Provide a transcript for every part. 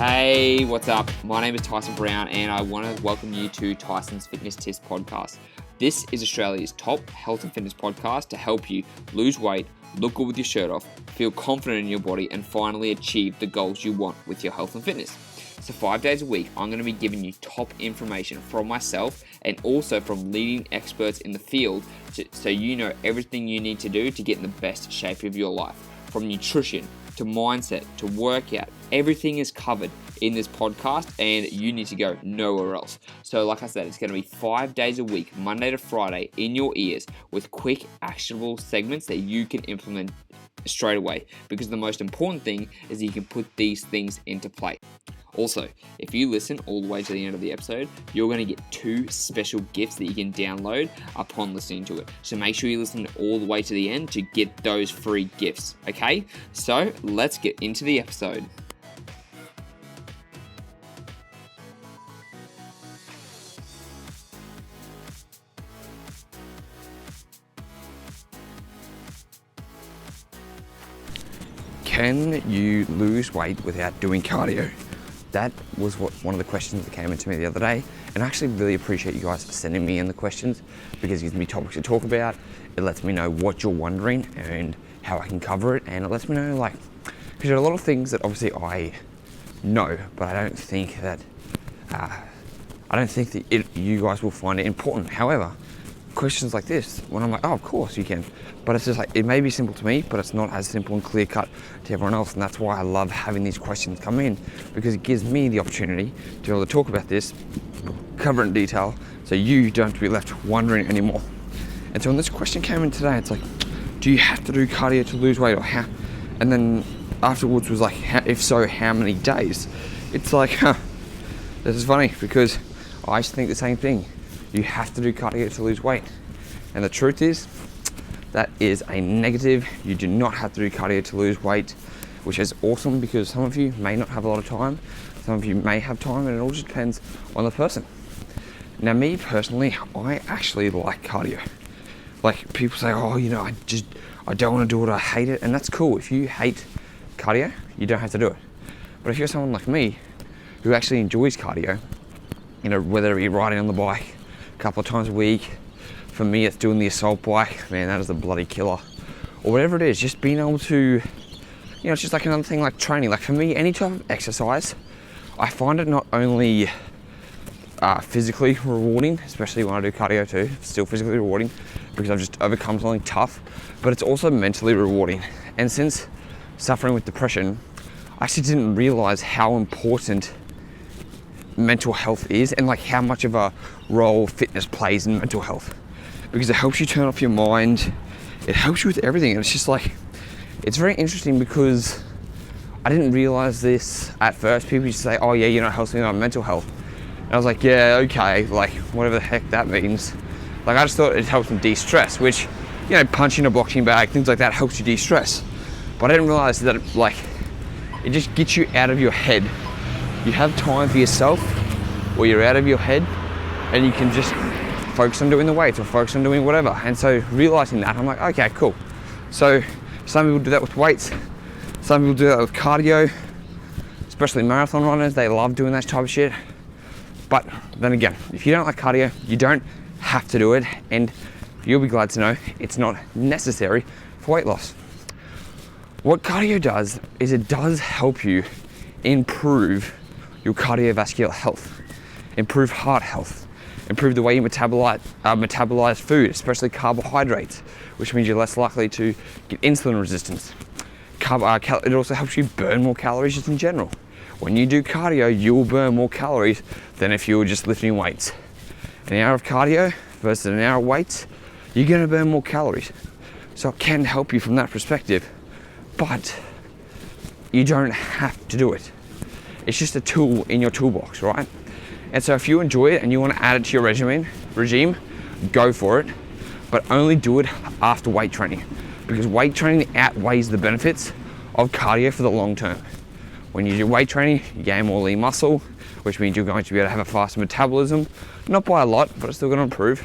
Hey, what's up? My name is Tyson Brown and I want to welcome you to Tyson's Fitness Tips podcast. This is Australia's top health and fitness podcast to help you lose weight, look good with your shirt off, feel confident in your body, and finally achieve the goals you want with your health and fitness. So 5 days a week, I'm going to be giving you top information from myself and also from leading experts in the field so you know everything you need to do to get in the best shape of your life. From nutrition to mindset to workout, everything is covered in this podcast and you need to go nowhere else. So like I said, it's going to be 5 days a week, Monday to Friday, in your ears with quick actionable segments that you can implement straight away, because the most important thing is that you can put these things into play. Also, if you listen all the way to the end of the episode, you're going to get 2 special gifts that you can download upon listening to it. So make sure you listen all the way to the end to get those free gifts, okay? So let's get into the episode. Can you lose weight without doing cardio? That was one of the questions that came into me the other day, and I actually really appreciate you guys sending me in the questions, because it gives me topics to talk about. It lets me know what you're wondering and how I can cover it, and it lets me know, because there are a lot of things that obviously I know, but I don't think that you guys will find it important. However, questions like this, when I'm like, oh, of course you can, but it's just like, it may be simple to me, but it's not as simple and clear cut to everyone else, and that's why I love having these questions come in, because it gives me the opportunity to be able to talk about this, cover it in detail, so you don't have to be left wondering anymore. And so when this question came in today, it's like, do you have to do cardio to lose weight, or how? And then afterwards was like, if so, how many days? It's like, this is funny, because I used to think the same thing. You have to do cardio to lose weight. And the truth is, that is a negative. You do not have to do cardio to lose weight, which is awesome, because some of you may not have a lot of time. Some of you may have time, and it all just depends on the person. Now, me personally, I actually like cardio. Like, people say, oh, I don't want to do it, I hate it. And that's cool. If you hate cardio, you don't have to do it. But if you're someone like me who actually enjoys cardio, whether it be riding on the bike a couple of times a week, for me it's doing the assault bike, man, that is a bloody killer, or whatever it is, just being able to, it's just like another thing like training. Like for me, any type of exercise, I find it not only physically rewarding, especially when I do cardio too, it's still physically rewarding because I've just overcome something tough, but it's also mentally rewarding. And since suffering with depression, I actually didn't realize how important mental health is, and like how much of a role fitness plays in mental health, because it helps you turn off your mind, it helps you with everything. And it's just like, it's very interesting, because I didn't realize this at first. People used to say, oh yeah, it helps me with my mental health, and I was like, yeah, okay, like whatever the heck that means. Like, I just thought it helps me de-stress, which, punching a boxing bag, things like that helps you de-stress, but I didn't realize that it just gets you out of your head. You have time for yourself, or you're out of your head, and you can just focus on doing the weights or focus on doing whatever. And so realizing that, I'm like, okay, cool. So some people do that with weights, some people do that with cardio, especially marathon runners. They love doing that type of shit. But then again, if you don't like cardio, you don't have to do it, and you'll be glad to know it's not necessary for weight loss. What cardio does is it does help you improve your cardiovascular health, improve heart health, improve the way you metabolize food, especially carbohydrates, which means you're less likely to get insulin resistance. It also helps you burn more calories just in general. When you do cardio, you will burn more calories than if you were just lifting weights. An hour of cardio versus an hour of weights, you're going to burn more calories. So it can help you from that perspective, but you don't have to do it. It's just a tool in your toolbox, right? And so if you enjoy it and you want to add it to your regime, go for it, but only do it after weight training, because weight training outweighs the benefits of cardio for the long term. When you do weight training, you gain more lean muscle, which means you're going to be able to have a faster metabolism, not by a lot, but it's still going to improve.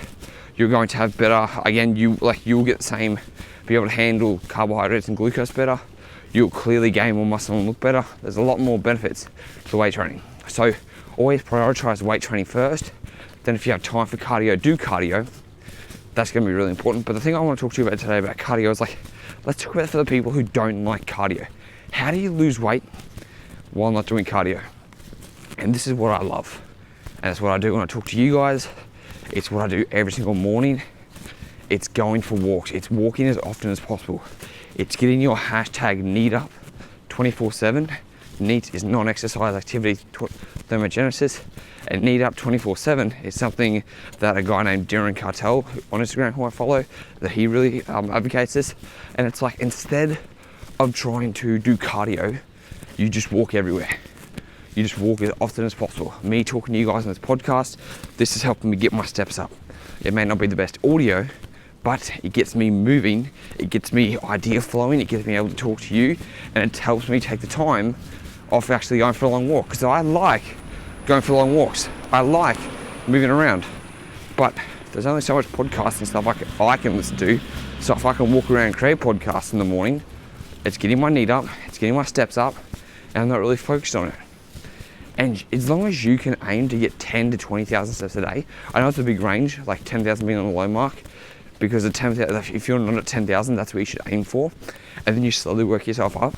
you're going to have better, again, you'll get the same, be able to handle carbohydrates and glucose better. You'll clearly gain more muscle and look better. There's a lot more benefits to weight training. So always prioritize weight training first. Then if you have time for cardio, do cardio. That's gonna be really important. But the thing I want to talk to you about today about cardio is like, let's talk about it for the people who don't like cardio. How do you lose weight while not doing cardio? And this is what I love. And it's what I do when I talk to you guys. It's what I do every single morning. It's going for walks. It's walking as often as possible. It's getting your hashtag NEAT up 24/7. NEAT is non-exercise activity thermogenesis. And NEAT up 24/7 is something that a guy named Darren Cartel on Instagram, who I follow, that he really advocates this. And it's like, instead of trying to do cardio, you just walk everywhere. You just walk as often as possible. Me talking to you guys on this podcast, this is helping me get my steps up. It may not be the best audio, but it gets me moving, it gets me idea flowing, it gets me able to talk to you, and it helps me take the time off actually going for a long walk. Because I like going for long walks. I like moving around, but there's only so much podcasting stuff I can listen to. So if I can walk around and create podcasts in the morning, it's getting my NEAT up, it's getting my steps up, and I'm not really focused on it. And as long as you can aim to get 10 to 20,000 steps a day, I know it's a big range, like 10,000 being on the low mark, because if you're not at 10,000, that's what you should aim for. And then you slowly work yourself up,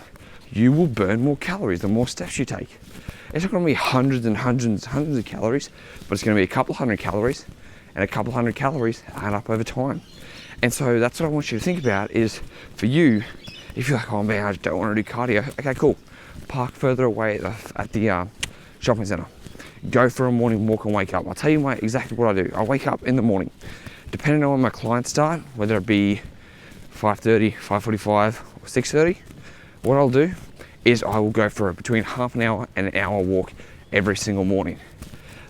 you will burn more calories the more steps you take. It's not going to be hundreds and hundreds and hundreds of calories, but it's going to be a couple hundred calories, and a couple hundred calories add up over time. And so that's what I want you to think about is, for you, if you're like, oh man, I just don't want to do cardio, okay, cool. Park further away at the shopping centre. Go for a morning walk and wake up. I'll tell you exactly what I do. I wake up in the morning. Depending on when my clients start, whether it be 5:30, 5:45 or 6:30, what I'll do is I will go for between half an hour and an hour walk every single morning.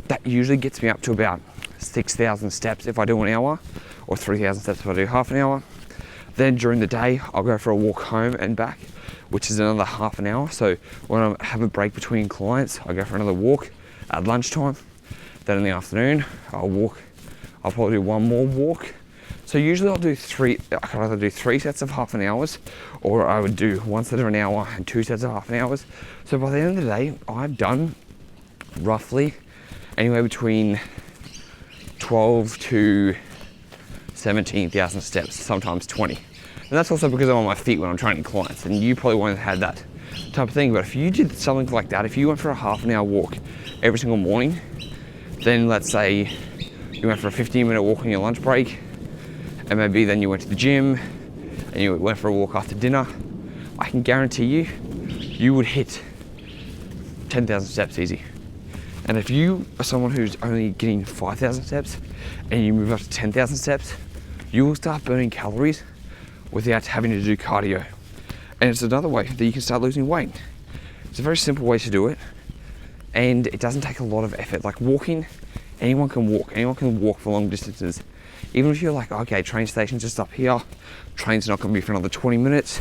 That usually gets me up to about 6,000 steps if I do an hour, or 3,000 steps if I do half an hour. Then during the day, I'll go for a walk home and back, which is another half an hour. So when I have a break between clients, I go for another walk at lunchtime. Then in the afternoon, I'll probably do one more walk. So usually I can either do 3 sets of half an hours, or I would do 1 set of an hour and 2 sets of half an hours. So by the end of the day, I've done roughly anywhere between 12 to 17,000 steps, sometimes 20. And that's also because I'm on my feet when I'm training clients, and you probably won't have had that type of thing. But if you did something like that, if you went for a half an hour walk every single morning, then let's say you went for a 15-minute walk on your lunch break, and maybe then you went to the gym and you went for a walk after dinner, I can guarantee you would hit 10,000 steps easy. And if you are someone who's only getting 5,000 steps and you move up to 10,000 steps, you will start burning calories without having to do cardio. And it's another way that you can start losing weight. It's a very simple way to do it, and it doesn't take a lot of effort. Like walking, anyone can walk for long distances. Even if you're like, okay, train station's just up here, train's not gonna be for another 20 minutes.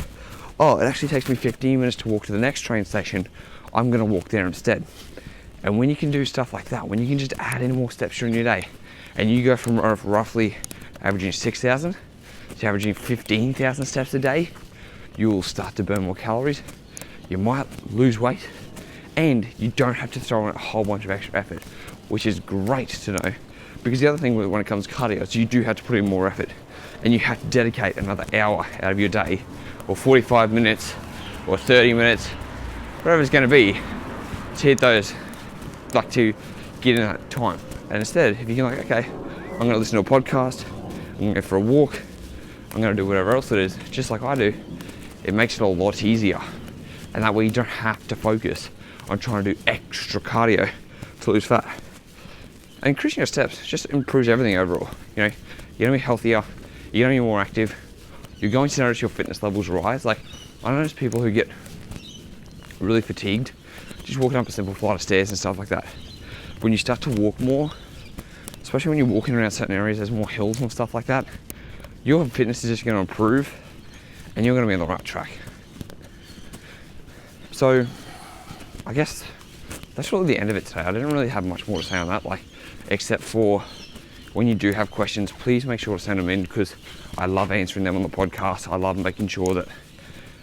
Oh, it actually takes me 15 minutes to walk to the next train station. I'm gonna walk there instead. And when you can do stuff like that, when you can just add in more steps during your day, and you go from roughly averaging 6,000 to averaging 15,000 steps a day, you will start to burn more calories. You might lose weight, and you don't have to throw in a whole bunch of extra effort, which is great to know. Because the other thing when it comes to cardio is you do have to put in more effort, and you have to dedicate another hour out of your day, or 45 minutes, or 30 minutes, whatever it's going to be, to hit those, like to get in that time. And instead, if you can like, okay, I'm going to listen to a podcast, I'm going to go for a walk, I'm going to do whatever else it is, just like I do, it makes it a lot easier. And that way you don't have to focus on trying to do extra cardio to lose fat. And increasing your steps just improves everything overall. You know, you're gonna be healthier, you're gonna be more active, you're going to notice your fitness levels rise. Like, I notice people who get really fatigued just walking up a simple flight of stairs and stuff like that. When you start to walk more, especially when you're walking around certain areas, there's more hills and stuff like that, your fitness is just gonna improve and you're gonna be on the right track. So, I guess that's really the end of it today. I didn't really have much more to say on that, except for when you do have questions, please make sure to send them in, because I love answering them on the podcast. I love making sure that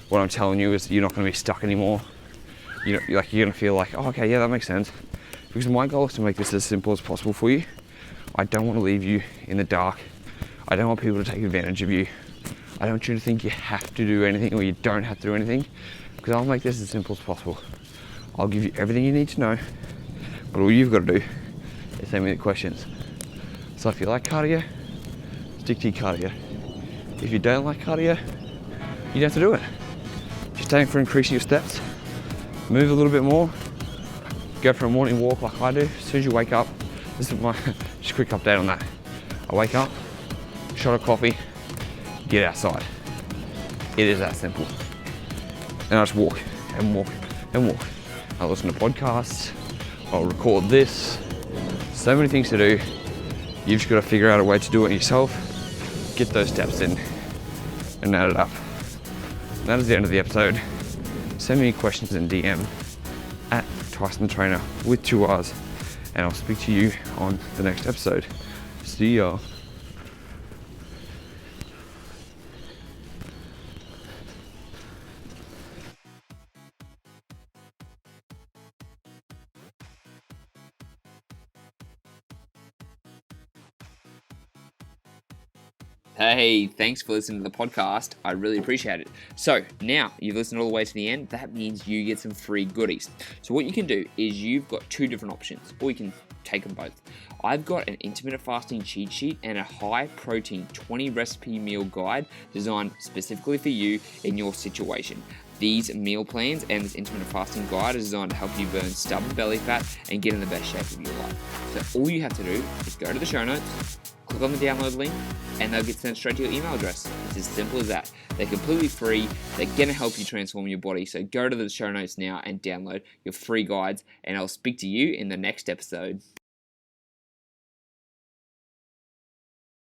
what I'm telling you is you're not going to be stuck anymore. You're going to feel like, oh, okay, yeah, that makes sense. Because my goal is to make this as simple as possible for you. I don't want to leave you in the dark. I don't want people to take advantage of you. I don't want you to think you have to do anything or you don't have to do anything, because I'll make this as simple as possible. I'll give you everything you need to know, but all you've got to do is send me the questions. So if you like cardio, stick to your cardio. If you don't like cardio, you don't have to do it. Just aim for increasing your steps, move a little bit more, go for a morning walk like I do. As soon as you wake up, this is my just a quick update on that. I wake up, shot of coffee, get outside. It is that simple. And I just walk and walk and walk. I listen to podcasts, I'll record this. So many things to do. You've just got to figure out a way to do it yourself, get those steps in, and add it up. And that is the end of the episode. Send me questions in DM at Tyson the Trainer with 2 R's, and I'll speak to you on the next episode. See ya. Hey, thanks for listening to the podcast. I really appreciate it. So now you've listened all the way to the end. That means you get some free goodies. So what you can do is you've got 2 different options, or you can take them both. I've got an intermittent fasting cheat sheet and a high protein 20 recipe meal guide designed specifically for you in your situation. These meal plans and this intermittent fasting guide is designed to help you burn stubborn belly fat and get in the best shape of your life. So all you have to do is go to the show notes, click on the download link, and they'll get sent straight to your email address. It's as simple as that. They're completely free. They're going to help you transform your body. So go to the show notes now and download your free guides, and I'll speak to you in the next episode.